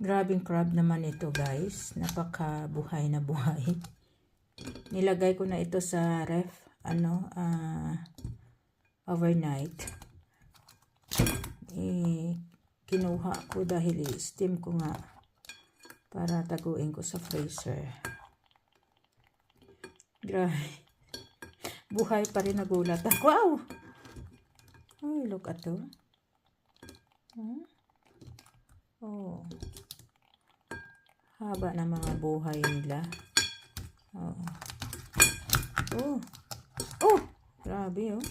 Grabing crab naman ito guys. Napaka buhay na buhay. Nilagay ko na ito sa ref. Overnight. Kinuha ko dahil i-steam ko nga. Para taguin ko sa freezer. Grabe. Buhay pa rin, nagulat ako. Wow! Oh, look at to. Oh. Haba na mga buhay nila. Oh. Oh. Oh! Grabe oh.